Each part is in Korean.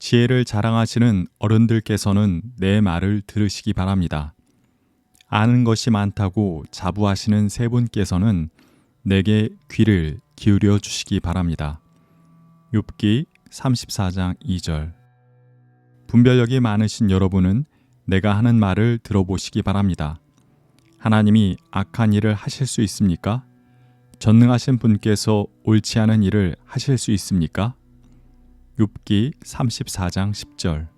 지혜를 자랑하시는 어른들께서는 내 말을 들으시기 바랍니다. 아는 것이 많다고 자부하시는 세 분께서는 내게 귀를 기울여 주시기 바랍니다. 욥기 34장 2절. 분별력이 많으신 여러분은 내가 하는 말을 들어보시기 바랍니다. 하나님이 악한 일을 하실 수 있습니까? 전능하신 분께서 옳지 않은 일을 하실 수 있습니까? 욥기 34장 10절.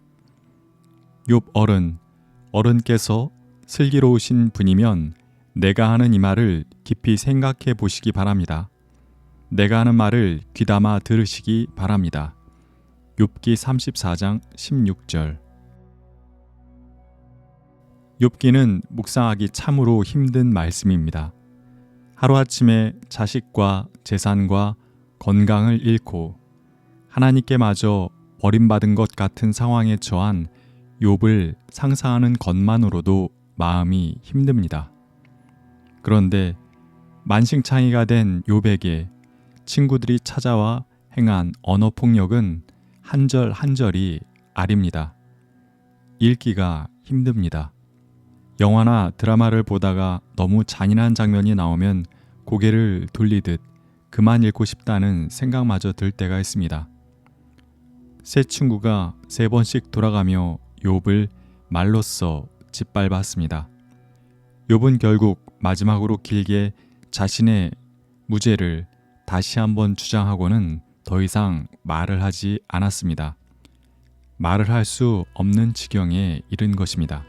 욥 어른께서 슬기로우신 분이면 내가 하는 이 말을 깊이 생각해 보시기 바랍니다. 내가 하는 말을 귀담아 들으시기 바랍니다. 욥기 34장 16절. 욥기는 묵상하기 참으로 힘든 말씀입니다. 하루아침에 자식과 재산과 건강을 잃고 하나님께 마저 버림받은 것 같은 상황에 처한 욥을 상상하는 것만으로도 마음이 힘듭니다. 그런데 만신창이가 된 욥에게 친구들이 찾아와 행한 언어폭력은 한 절 한 절이 아립니다. 읽기가 힘듭니다. 영화나 드라마를 보다가 너무 잔인한 장면이 나오면 고개를 돌리듯 그만 읽고 싶다는 생각마저 들 때가 있습니다. 세 친구가 3번씩 돌아가며 욥을 말로써 짓밟았습니다. 욥은 결국 마지막으로 길게 자신의 무죄를 다시 한번 주장하고는 더 이상 말을 하지 않았습니다. 말을 할 수 없는 지경에 이른 것입니다.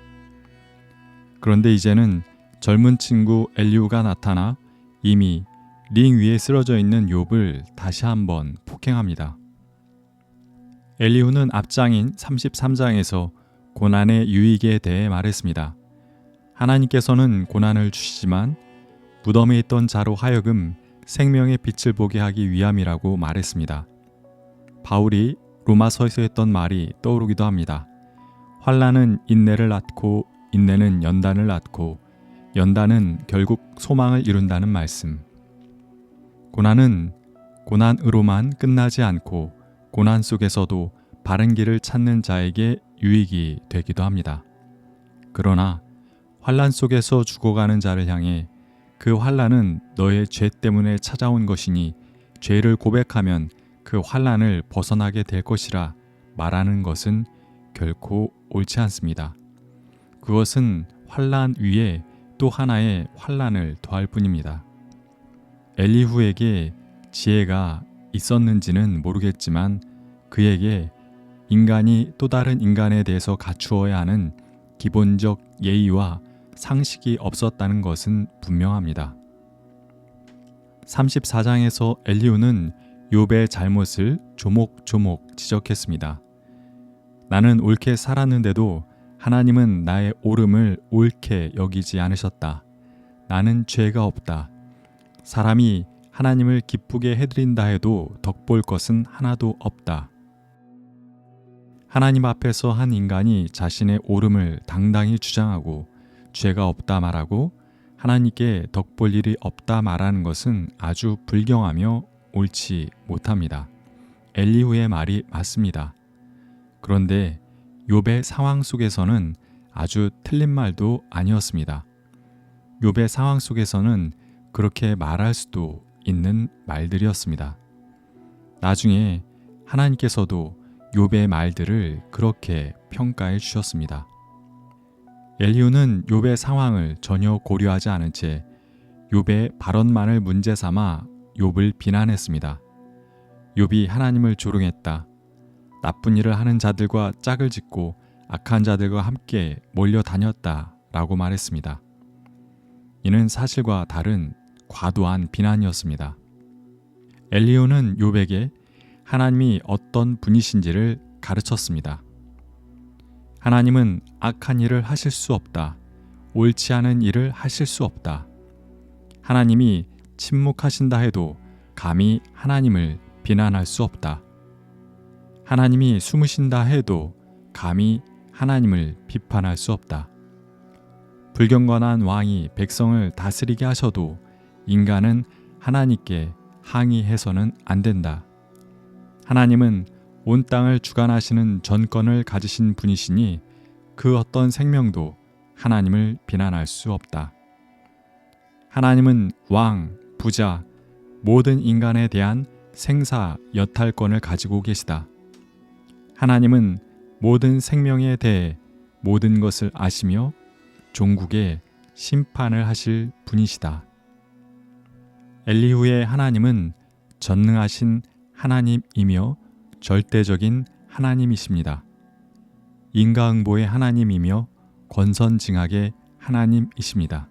그런데 이제는 젊은 친구 엘리후가 나타나 이미 링 위에 쓰러져 있는 욥을 다시 한번 폭행합니다. 엘리후는 앞장인 33장에서 고난의 유익에 대해 말했습니다. 하나님께서는 고난을 주시지만 무덤에 있던 자로 하여금 생명의 빛을 보게 하기 위함이라고 말했습니다. 바울이 로마서에서 했던 말이 떠오르기도 합니다. 환난은 인내를 낳고 인내는 연단을 낳고 연단은 결국 소망을 이룬다는 말씀. 고난은 고난으로만 끝나지 않고 고난 속에서도 바른 길을 찾는 자에게 유익이 되기도 합니다. 그러나 환난 속에서 죽어가는 자를 향해 그 환난은 너의 죄 때문에 찾아온 것이니 죄를 고백하면 그 환난을 벗어나게 될 것이라 말하는 것은 결코 옳지 않습니다. 그것은 환난 위에 또 하나의 환난을 더할 뿐입니다. 엘리후에게 지혜가 있었는지는 모르겠지만 그에게 인간이 또 다른 인간에 대해서 갖추어야 하는 기본적 예의와 상식이 없었다는 것은 분명합니다. 34장에서 엘리후는 욥의 잘못을 조목조목 지적했습니다. 나는 옳게 살았는데도 하나님은 나의 옳음을 옳게 여기지 않으셨다. 나는 죄가 없다. 사람이 하나님을 기쁘게 해드린다 해도 덕볼 것은 하나도 없다. 하나님 앞에서 한 인간이 자신의 옳음을 당당히 주장하고 죄가 없다 말하고 하나님께 덕볼 일이 없다 말하는 것은 아주 불경하며 옳지 못합니다. 엘리후의 말이 맞습니다. 그런데 욥의 상황 속에서는 아주 틀린 말도 아니었습니다. 욥의 상황 속에서는 그렇게 말할 수도 있는 말들이었습니다. 나중에 하나님께서도 욥의 말들을 그렇게 평가해 주셨습니다. 엘리후는 욥의 상황을 전혀 고려하지 않은 채 욥의 발언만을 문제 삼아 욥을 비난했습니다. 욥이 하나님을 조롱했다. 나쁜 일을 하는 자들과 짝을 짓고 악한 자들과 함께 몰려다녔다 라고 말했습니다. 이는 사실과 다른 과도한 비난이었습니다. 엘리후는 욥에게 하나님이 어떤 분이신지를 가르쳤습니다. 하나님은 악한 일을 하실 수 없다. 옳지 않은 일을 하실 수 없다. 하나님이 침묵하신다 해도 감히 하나님을 비난할 수 없다. 하나님이 숨으신다 해도 감히 하나님을 비판할 수 없다. 불경건한 왕이 백성을 다스리게 하셔도 인간은 하나님께 항의해서는 안 된다. 하나님은 온 땅을 주관하시는 전권을 가지신 분이시니 그 어떤 생명도 하나님을 비난할 수 없다. 하나님은 왕, 부자, 모든 인간에 대한 생사, 여탈권을 가지고 계시다. 하나님은 모든 생명에 대해 모든 것을 아시며 종국에 심판을 하실 분이시다. 엘리후의 하나님은 전능하신 하나님이며 절대적인 하나님이십니다. 인과응보의 하나님이며 권선징악의 하나님이십니다.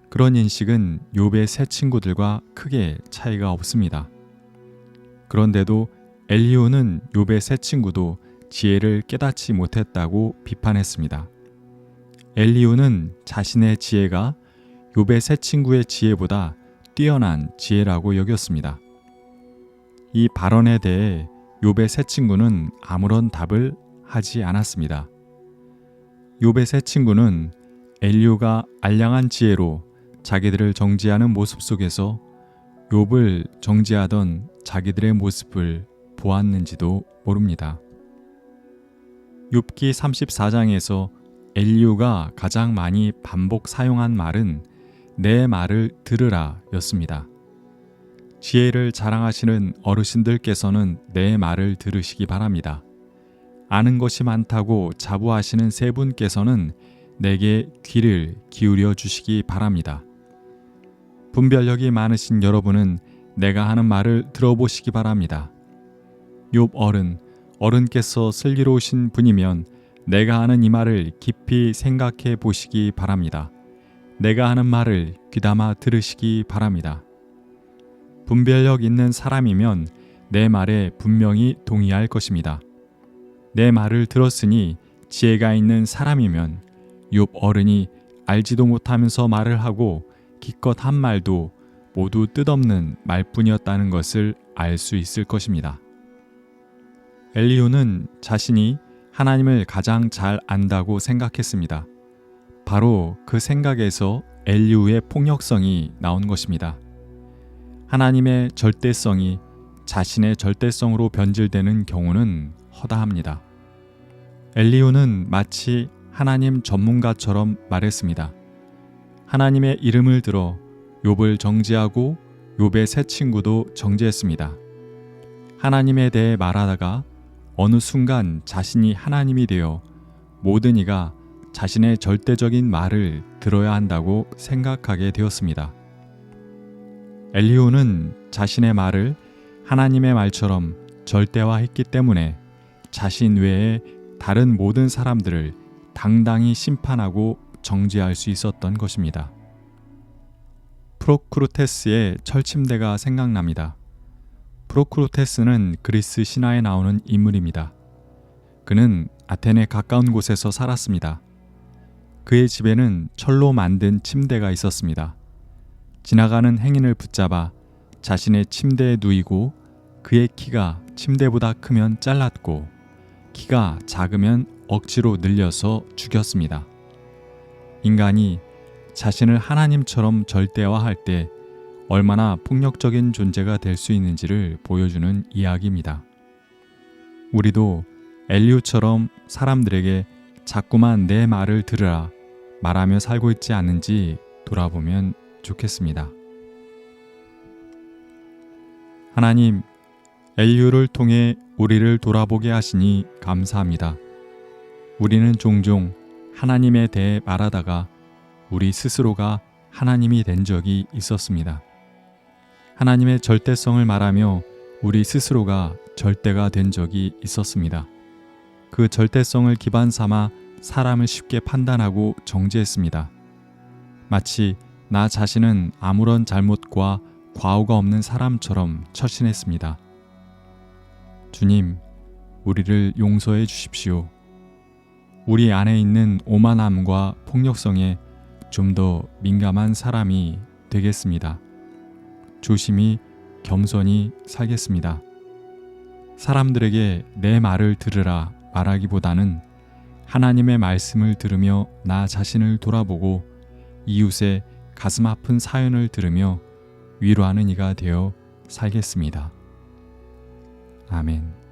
그런 인식은 욥의 세 친구들과 크게 차이가 없습니다. 그런데도 엘리후는 욥의 세 친구도 지혜를 깨닫지 못했다고 비판했습니다. 엘리후는 자신의 지혜가 욥의 세 친구의 지혜보다 뛰어난 지혜라고 여겼습니다. 이 발언에 대해 욥의 세 친구는 아무런 답을 하지 않았습니다. 욥의 세 친구는 엘리후가 알량한 지혜로 자기들을 정죄하는 모습 속에서 욥을 정죄하던 자기들의 모습을 보았는지도 모릅니다. 욥기 34장에서 엘리후가 가장 많이 반복 사용한 말은 내 말을 들으라 였습니다. 지혜를 자랑하시는 어르신들께서는 내 말을 들으시기 바랍니다. 아는 것이 많다고 자부하시는 세 분께서는 내게 귀를 기울여 주시기 바랍니다. 분별력이 많으신 여러분은 내가 하는 말을 들어보시기 바랍니다. 욥 어른께서 슬기로우신 분이면 내가 하는 이 말을 깊이 생각해 보시기 바랍니다. 내가 하는 말을 귀담아 들으시기 바랍니다. 분별력 있는 사람이면 내 말에 분명히 동의할 것입니다. 내 말을 들었으니 지혜가 있는 사람이면 욥 어른이 알지도 못하면서 말을 하고 기껏 한 말도 모두 뜻없는 말뿐이었다는 것을 알 수 있을 것입니다. 엘리후는 자신이 하나님을 가장 잘 안다고 생각했습니다. 바로 그 생각에서 엘리후의 폭력성이 나온 것입니다. 하나님의 절대성이 자신의 절대성으로 변질되는 경우는 허다합니다. 엘리후는 마치 하나님 전문가처럼 말했습니다. 하나님의 이름을 들어 욥을 정죄하고 욥의 세 친구도 정죄했습니다. 하나님에 대해 말하다가 어느 순간 자신이 하나님이 되어 모든 이가 자신의 절대적인 말을 들어야 한다고 생각하게 되었습니다. 엘리후는 자신의 말을 하나님의 말처럼 절대화했기 때문에 자신 외에 다른 모든 사람들을 당당히 심판하고 정죄할 수 있었던 것입니다. 프로크루테스의 철침대가 생각납니다. 프로크루테스는 그리스 신화에 나오는 인물입니다. 그는 아테네 가까운 곳에서 살았습니다. 그의 집에는 철로 만든 침대가 있었습니다. 지나가는 행인을 붙잡아 자신의 침대에 누이고 그의 키가 침대보다 크면 잘랐고 키가 작으면 억지로 늘려서 죽였습니다. 인간이 자신을 하나님처럼 절대화할 때 얼마나 폭력적인 존재가 될 수 있는지를 보여주는 이야기입니다. 우리도 엘리후처럼 사람들에게 자꾸만 내 말을 들으라 말하며 살고 있지 않는지 돌아보면 좋겠습니다. 하나님, 엘리후를 통해 우리를 돌아보게 하시니 감사합니다. 우리는 종종 하나님에 대해 말하다가 우리 스스로가 하나님이 된 적이 있었습니다. 하나님의 절대성을 말하며 우리 스스로가 절대가 된 적이 있었습니다. 그 절대성을 기반 삼아 사람을 쉽게 판단하고 정죄했습니다. 마치 나 자신은 아무런 잘못과 과오가 없는 사람처럼 처신했습니다. 주님, 우리를 용서해 주십시오. 우리 안에 있는 오만함과 폭력성에 좀 더 민감한 사람이 되겠습니다. 조심히 겸손히 살겠습니다. 사람들에게 내 말을 들으라 말하기보다는 하나님의 말씀을 들으며 나 자신을 돌아보고 이웃의 가슴 아픈 사연을 들으며 위로하는 이가 되어 살겠습니다. 아멘.